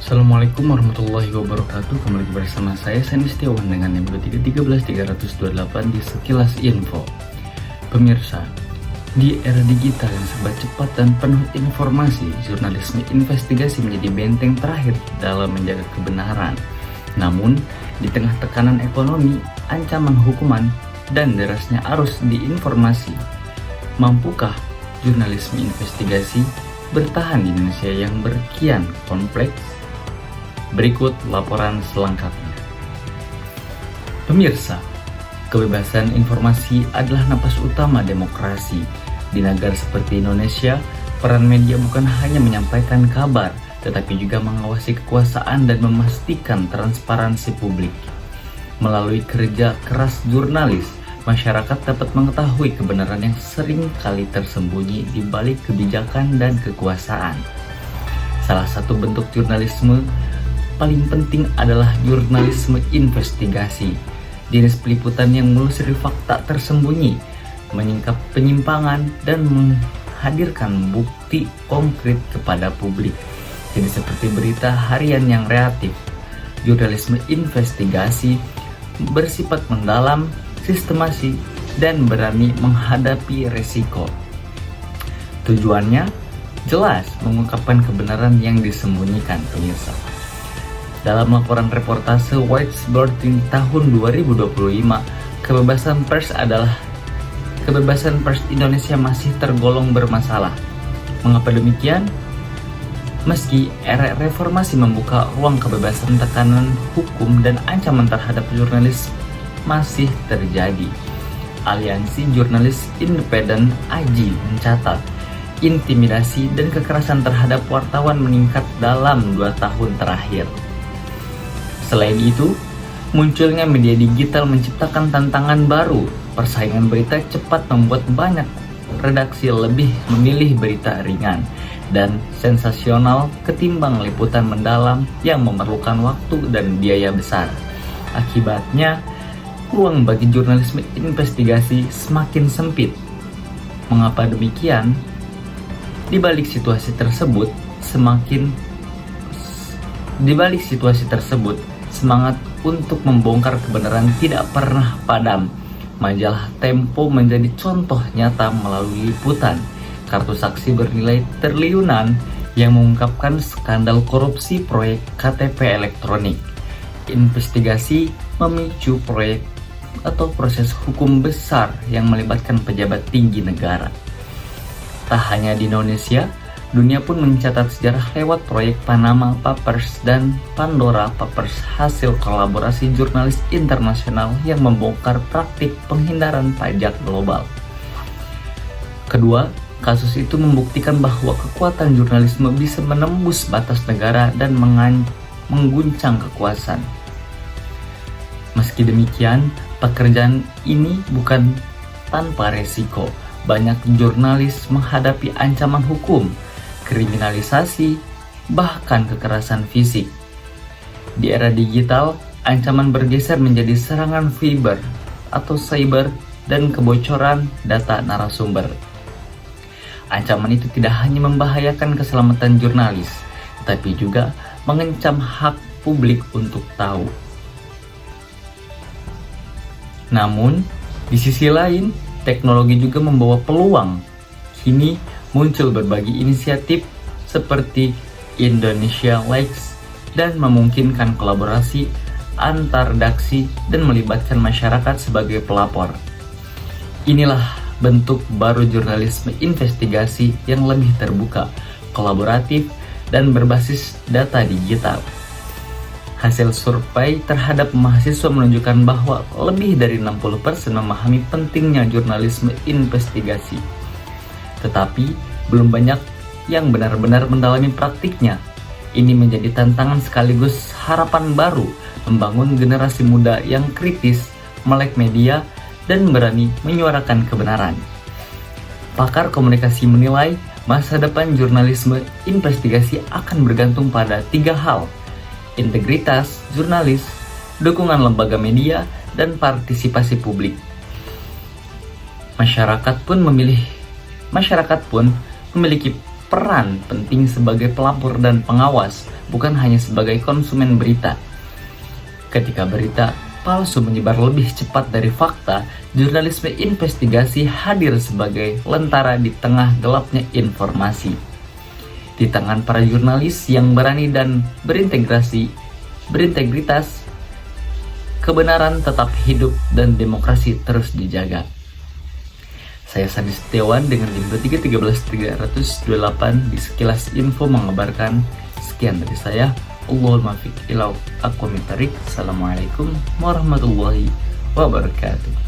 Assalamualaikum warahmatullahi wabarakatuh. Kembali bersama saya Sandy Setiawan dengan NIM 3313328 di Sekilas Info. Pemirsa, di era digital yang serba cepat dan penuh informasi, jurnalisme investigasi menjadi benteng terakhir dalam menjaga kebenaran. Namun, di tengah tekanan ekonomi, ancaman hukuman, dan derasnya arus di informasi, mampukah jurnalisme investigasi bertahan di Indonesia yang berkian kompleks? Berikut laporan selengkapnya. Pemirsa, kebebasan informasi adalah napas utama demokrasi. Di negara seperti Indonesia, peran media bukan hanya menyampaikan kabar, tetapi juga mengawasi kekuasaan dan memastikan transparansi publik. Melalui kerja keras jurnalis, masyarakat dapat mengetahui kebenaran yang sering kali tersembunyi di balik kebijakan dan kekuasaan. Salah satu bentuk jurnalisme paling penting adalah jurnalisme investigasi, jenis peliputan yang menelusuri fakta tersembunyi, menyingkap penyimpangan, dan menghadirkan bukti konkret kepada publik. Jadi seperti berita harian yang reaktif, jurnalisme investigasi bersifat mendalam, sistematis, dan berani menghadapi resiko. Tujuannya jelas, mengungkapkan kebenaran yang disembunyikan, pemirsa. Dalam laporan reportase Whitesburg tahun 2025, kebebasan pers Indonesia masih tergolong bermasalah. Mengapa demikian? Meski era reformasi membuka ruang kebebasan, tekanan hukum dan ancaman terhadap jurnalis masih terjadi. Aliansi Jurnalis Independen (AJI) mencatat intimidasi dan kekerasan terhadap wartawan meningkat dalam 2 tahun terakhir. Selain itu, munculnya media digital menciptakan tantangan baru. Persaingan berita cepat membuat banyak redaksi lebih memilih berita ringan dan sensasional ketimbang liputan mendalam yang memerlukan waktu dan biaya besar. Akibatnya, ruang bagi jurnalisme investigasi semakin sempit. Mengapa demikian? Di balik situasi tersebut, semangat untuk membongkar kebenaran tidak pernah padam. Majalah Tempo menjadi contoh nyata melalui liputan kartu saksi bernilai triliunan yang mengungkapkan skandal korupsi proyek KTP elektronik. Investigasi memicu proyek atau proses hukum besar yang melibatkan pejabat tinggi negara. Tak hanya di Indonesia, dunia pun mencatat sejarah lewat proyek Panama Papers dan Pandora Papers, hasil kolaborasi jurnalis internasional yang membongkar praktik penghindaran pajak global. Kedua, kasus itu membuktikan bahwa kekuatan jurnalisme bisa menembus batas negara dan mengguncang kekuasaan. Meski demikian, pekerjaan ini bukan tanpa resiko. Banyak jurnalis menghadapi ancaman hukum, kriminalisasi, bahkan kekerasan fisik. Di era digital, ancaman bergeser menjadi serangan cyber dan kebocoran data narasumber. Ancaman itu tidak hanya membahayakan keselamatan jurnalis, tetapi juga mengancam hak publik untuk tahu. Namun, di sisi lain, teknologi juga membawa peluang. Kini muncul berbagai inisiatif seperti Indonesia Likes dan memungkinkan kolaborasi antar redaksi dan melibatkan masyarakat sebagai pelapor. Inilah bentuk baru jurnalisme investigasi yang lebih terbuka, kolaboratif, dan berbasis data digital. Hasil survei terhadap mahasiswa menunjukkan bahwa lebih dari 60% memahami pentingnya jurnalisme investigasi. Tetapi, belum banyak yang benar-benar mendalami praktiknya. Ini menjadi tantangan sekaligus harapan baru membangun generasi muda yang kritis, melek media, dan berani menyuarakan kebenaran. Pakar komunikasi menilai masa depan jurnalisme investigasi akan bergantung pada 3 hal: integritas jurnalis, dukungan lembaga media, dan partisipasi publik. Masyarakat pun memiliki peran penting sebagai pelapor dan pengawas, bukan hanya sebagai konsumen berita. Ketika berita palsu menyebar lebih cepat dari fakta, jurnalisme investigasi hadir sebagai lentera di tengah gelapnya informasi. Di tangan para jurnalis yang berani dan berintegritas, kebenaran tetap hidup dan demokrasi terus dijaga. Saya Sandi Setiawan dengan link 2313-328 di Sekilas Info mengabarkan. Sekian dari saya. Allahul muwaffiq ila aqwamit thoriq. Assalamualaikum warahmatullahi wabarakatuh.